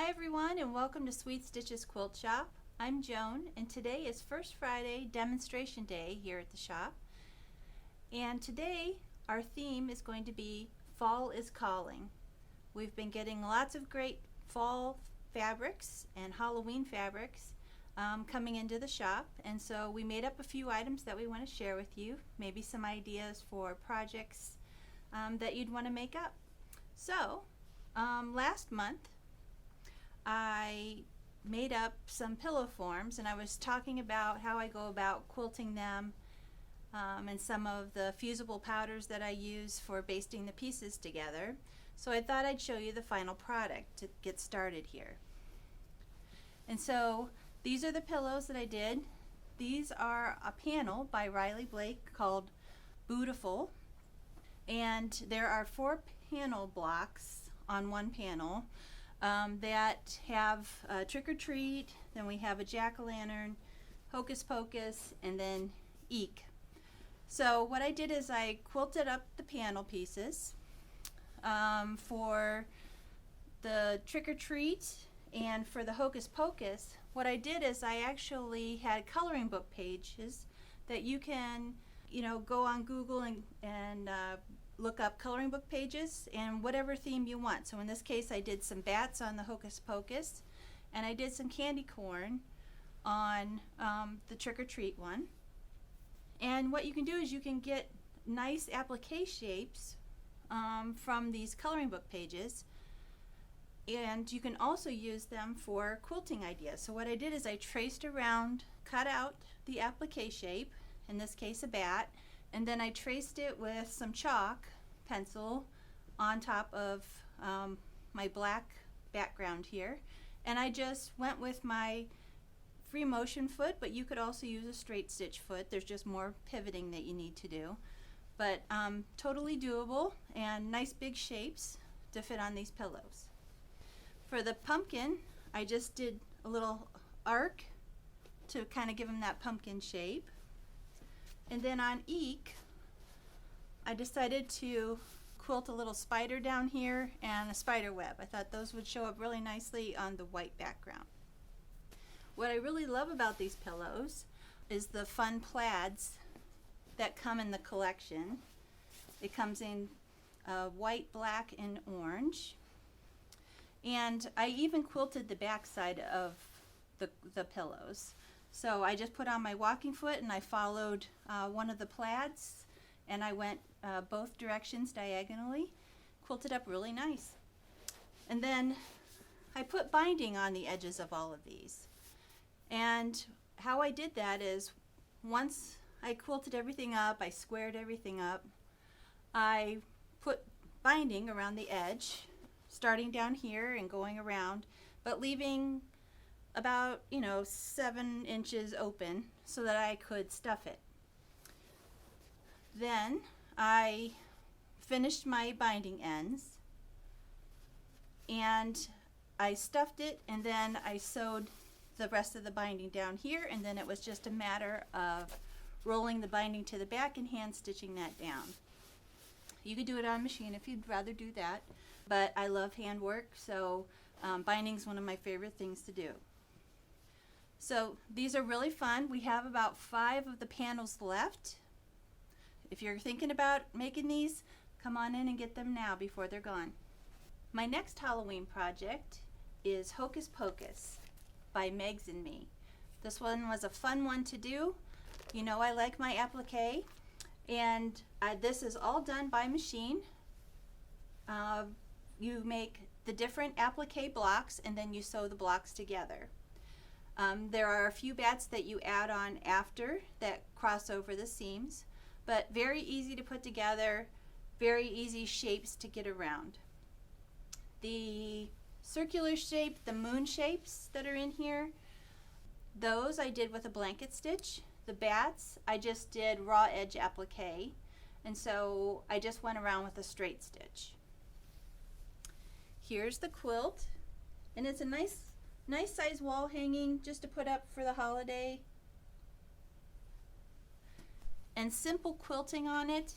everyone, and welcome to Sweet Stitches Quilt Shop. I'm Joan, and today is First Friday Demonstration Day here at the shop. And today our theme is going to be Fall is Calling. We've been getting lots of great fall fabrics and Halloween fabrics coming into the shop, and so we made up a few items that we want to share with you, maybe some ideas for projects that you'd want to make up. So last month I made up some pillow forms, and I was talking about how I go about quilting them and some of the fusible powders that I use for basting the pieces together. So I thought I'd show you the final product to get started here. And so these are the pillows that I did. These are a panel by Riley Blake called Beautiful, and there are 4 panel blocks on one panel that have Trick or Treat, then we have a jack-o'-lantern, Hocus Pocus, and then Eek. So what I did is I quilted up the panel pieces for the Trick or Treat and for the Hocus Pocus. What I did is I actually had coloring book pages that you can, go on Google and look up coloring book pages and whatever theme you want. So in this case I did some bats on the Hocus Pocus, and I did some candy corn on the Trick or Treat one. And what you can do is you can get nice applique shapes from these coloring book pages, and you can also use them for quilting ideas. So what I did is I traced around, cut out the applique shape, in this case a bat, and then I traced it with some chalk pencil on top of my black background here, and I just went with my free motion foot, but you could also use a straight stitch foot. There's just more pivoting that you need to do, but totally doable and nice big shapes to fit on these pillows. For the pumpkin, I just did a little arc to kind of give him that pumpkin shape. And then on Eek, I decided to quilt a little spider down here and a spider web. I thought those would show up really nicely on the white background. What I really love about these pillows is the fun plaids that come in the collection. It comes in white, black, and orange. And I even quilted the back side of the pillows. So I just put on my walking foot and I followed one of the plaids, and I went both directions diagonally, quilted up really nice. And then I put binding on the edges of all of these. And how I did that is, once I quilted everything up, I squared everything up, I put binding around the edge, starting down here and going around, but leaving about 7 inches open so that I could stuff it. Then I finished my binding ends and I stuffed it, and then I sewed the rest of the binding down here, and then it was just a matter of rolling the binding to the back and hand stitching that down. You could do it on machine if you'd rather do that, but I love handwork, so binding is one of my favorite things to do. So these are really fun. We have about 5 of the panels left. If you're thinking about making these, come on in and get them now before they're gone. My next Halloween project is Hocus Pocus by Megs and Me. This one was a fun one to do. I like my applique, and this is all done by machine. You make the different applique blocks and then you sew the blocks together. There are a few bats that you add on after that cross over the seams, but very easy to put together, very easy shapes to get around. The circular shape, the moon shapes that are in here, those I did with a blanket stitch. The bats, I just did raw edge applique, and so I just went around with a straight stitch. Here's the quilt, and it's a nice size wall hanging just to put up for the holiday. And simple quilting on it.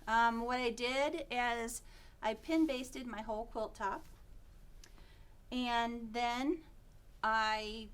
What I did is I pin basted my whole quilt top, And then I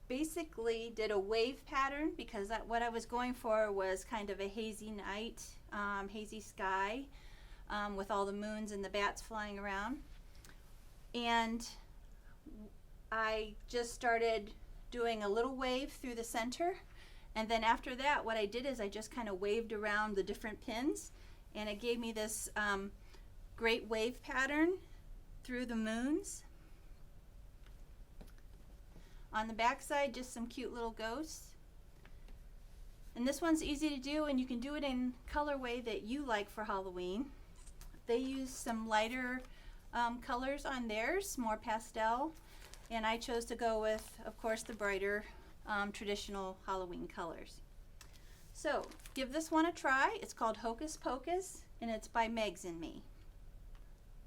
basically did a wave pattern because what I was going for was kind of a hazy night, hazy sky, with all the moons and the bats flying around. And I just started doing a little wave through the center, and then after that what I did is I just kind of waved around the different pins, and it gave me this great wave pattern through the moons. On the back side, just some cute little ghosts. And this one's easy to do, and you can do it in colorway that you like for Halloween. They use some lighter colors on theirs, more pastel, and I chose to go with, of course, the brighter traditional Halloween colors. So give this one a try. It's called Hocus Pocus, and it's by Megs and Me.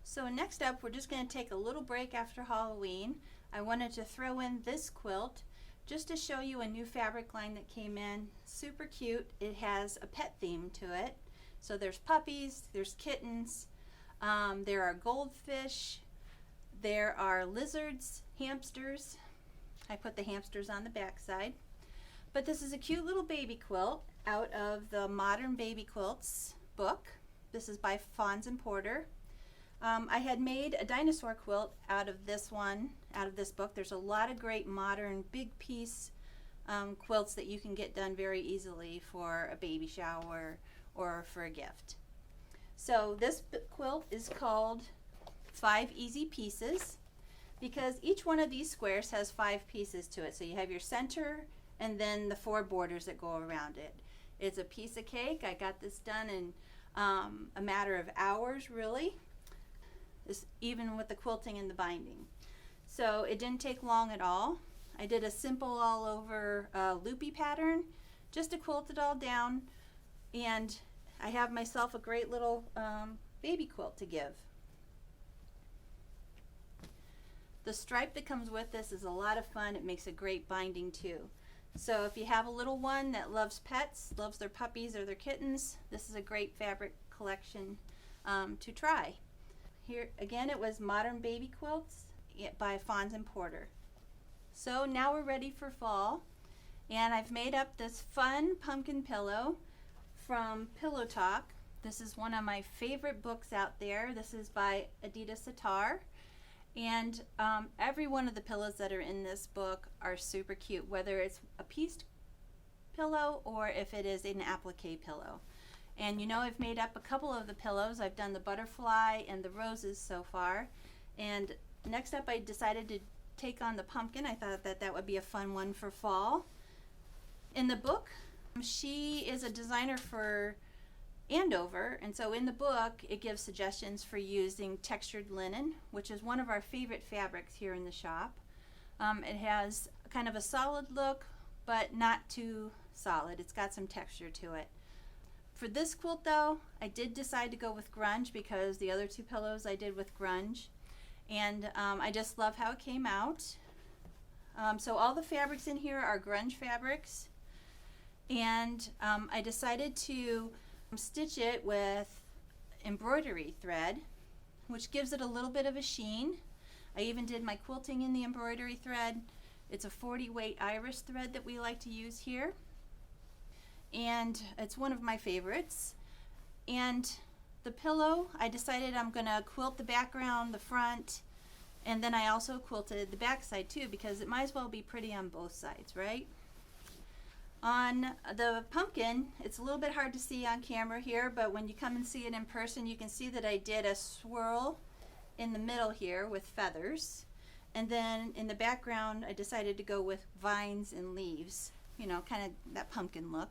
So next up, we're just going to take a little break after Halloween. I wanted to throw in this quilt just to show you a new fabric line that came in. Super cute. It has a pet theme to it. So there's puppies, there's kittens, there are goldfish, there are lizards, hamsters. I put the hamsters on the back side. But this is a cute little baby quilt out of the Modern Baby Quilts book. This is by Fawns and Porter. I had made a dinosaur quilt out of this book. There's a lot of great modern big piece quilts that you can get done very easily for a baby shower or for a gift. So this quilt is called 5 Easy Pieces because each one of these squares has 5 pieces to it. So you have your center and then the 4 borders that go around it. It's a piece of cake. I got this done in a matter of hours, really. Even with the quilting and the binding. So it didn't take long at all. I did a simple all over loopy pattern just to quilt it all down, and I have myself a great little baby quilt to give. The stripe that comes with this is a lot of fun. It makes a great binding too. So if you have a little one that loves pets, loves their puppies or their kittens, this is a great fabric collection to try. Here again, it was Modern Baby Quilts by Fawns and Porter. So now we're ready for fall, and I've made up this fun pumpkin pillow from Pillow Talk. This is one of my favorite books out there. This is by Adita Sitar, and every one of the pillows that are in this book are super cute, whether it's a pieced pillow or if it is an applique pillow. And you know, I've made up a couple of the pillows. I've done the butterfly and the roses so far. And next up, I decided to take on the pumpkin. I thought that that would be a fun one for fall. In the book, she is a designer for Andover, and so in the book, it gives suggestions for using textured linen, which is one of our favorite fabrics here in the shop. It has kind of a solid look, but not too solid. It's got some texture to it. For this quilt though, I did decide to go with grunge because the other 2 pillows I did with grunge, and I just love how it came out. So all the fabrics in here are grunge fabrics, and I decided to stitch it with embroidery thread, which gives it a little bit of a sheen. I even did my quilting in the embroidery thread. It's a 40 weight iris thread that we like to use here, and it's one of my favorites. And the pillow, I decided I'm gonna quilt the background, the front, and then I also quilted the back side too, because it might as well be pretty on both sides, right? On the pumpkin, it's a little bit hard to see on camera here, but when you come and see it in person, you can see that I did a swirl in the middle here with feathers, and then in the background I decided to go with vines and leaves, you know, kind of that pumpkin look.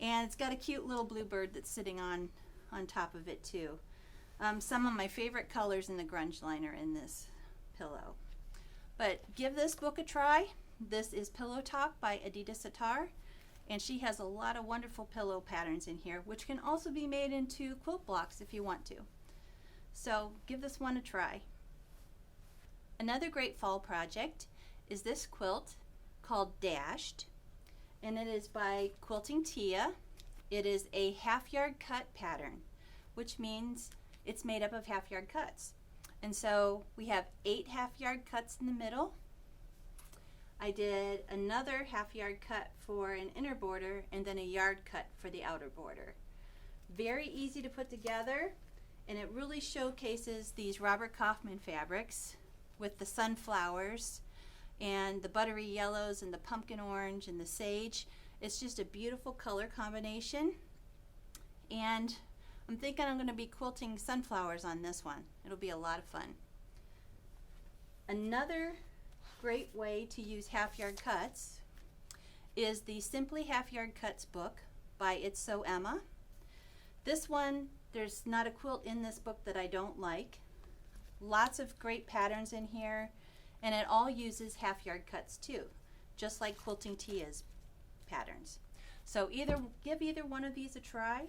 And it's got a cute little bluebird that's sitting on top of it too. Some of my favorite colors in the grunge line are in this pillow. But give this book a try. This is Pillow Talk by Adita Sitar, and she has a lot of wonderful pillow patterns in here, which can also be made into quilt blocks if you want to. So give this one a try. Another great fall project is this quilt called Dashed, and it is by Quilting Tia. It is a half-yard cut pattern, which means it's made up of half-yard cuts. And so we have 8 half-yard cuts in the middle. I did another half-yard cut for an inner border and then a yard cut for the outer border. Very easy to put together, and it really showcases these Robert Kaufman fabrics with the sunflowers and the buttery yellows and the pumpkin orange and the sage. It's just a beautiful color combination, and I'm thinking I'm going to be quilting sunflowers on this one. It'll be a lot of fun. Another great way to use half-yard cuts is the Simply Half-Yard Cuts book by It's So Emma. This one, there's not a quilt in this book that I don't like. Lots of great patterns in here, and it all uses half-yard cuts too, just like Quilting Tia's patterns. So give either one of these a try.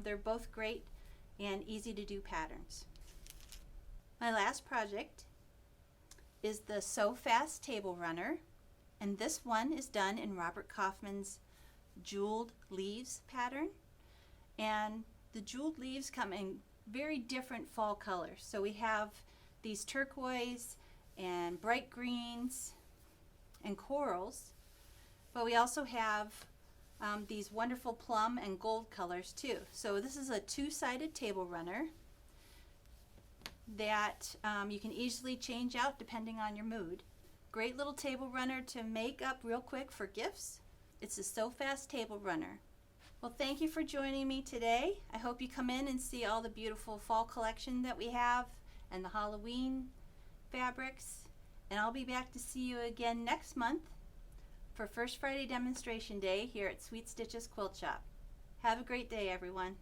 They're both great and easy to do patterns. My last project is the So Fast Table Runner, and this one is done in Robert Kaufman's Jeweled Leaves pattern. And the jeweled leaves come in very different fall colors. So we have these turquoise and bright greens and corals, but we also have these wonderful plum and gold colors too. So this is a two-sided table runner that you can easily change out depending on your mood. Great little table runner to make up real quick for gifts. It's a So Fast Table Runner. Well, thank you for joining me today. I hope you come in and see all the beautiful fall collection that we have and the Halloween fabrics. And I'll be back to see you again next month for First Friday Demonstration Day here at Sweet Stitches Quilt Shop. Have a great day, everyone.